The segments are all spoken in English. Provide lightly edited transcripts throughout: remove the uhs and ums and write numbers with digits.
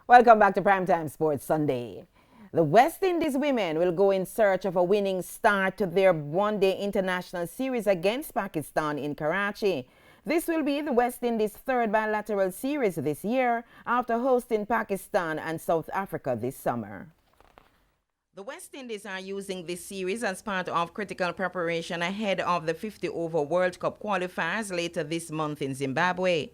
Welcome back to Primetime Sports Sunday. The West Indies women will go in search of a winning start to their one-day international series against Pakistan in Karachi. This will be the West Indies' third bilateral series this year after hosting Pakistan and South Africa this summer. The West Indies are using this series as part of critical preparation ahead of the 50-over World Cup qualifiers later this month in Zimbabwe.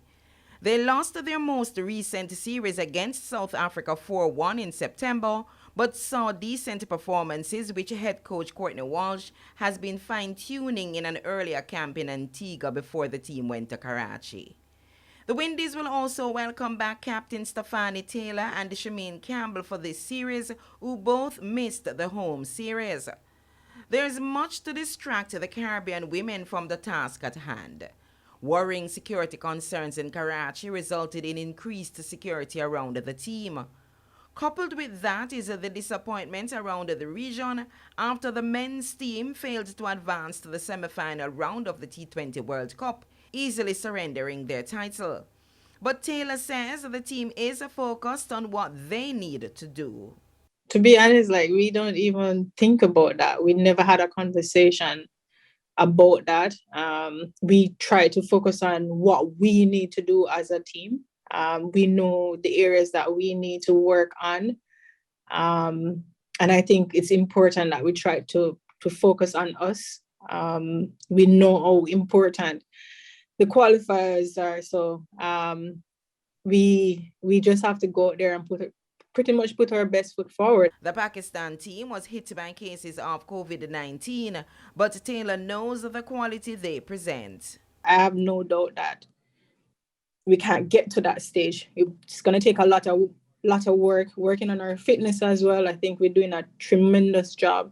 They lost their most recent series against South Africa 4-1 in September, but saw decent performances which head coach Courtney Walsh has been fine-tuning in an earlier camp in Antigua before the team went to Karachi. The Windies will also welcome back Captain Stefani Taylor and Shameen Campbell for this series, who both missed the home series. There is much to distract the Caribbean women from the task at hand. Worrying security concerns in Karachi resulted in increased security around the team. Coupled with that is the disappointment around the region after the men's team failed to advance to the semi-final round of the T20 World Cup, easily surrendering their title. But Taylor says the team is focused on what they need to do. To be honest, we don't even think about that. We never had a conversation about that. We try to focus on what we need to do as a team. We know the areas that we need to work on. And I think it's important that we try to focus on us. We know how important the qualifiers are. So we just have to go out there and pretty much put our best foot forward. The Pakistan team was hit by cases of COVID-19, but Taylor knows the quality they present. I have no doubt that we can't get to that stage. It's going to take a lot of work, working on our fitness as well. I think we're doing a tremendous job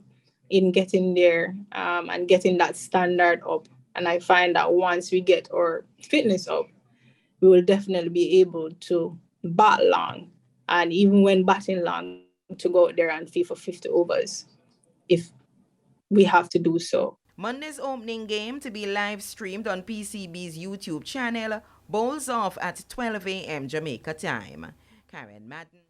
in getting there and getting that standard up. And I find that once we get our fitness up, we will definitely be able to bat long. And even when batting long, to go out there and field for 50 overs, if we have to do so. Monday's opening game, to be live streamed on PCB's YouTube channel, bowls off at 12 a.m. Jamaica time. Karen Madden.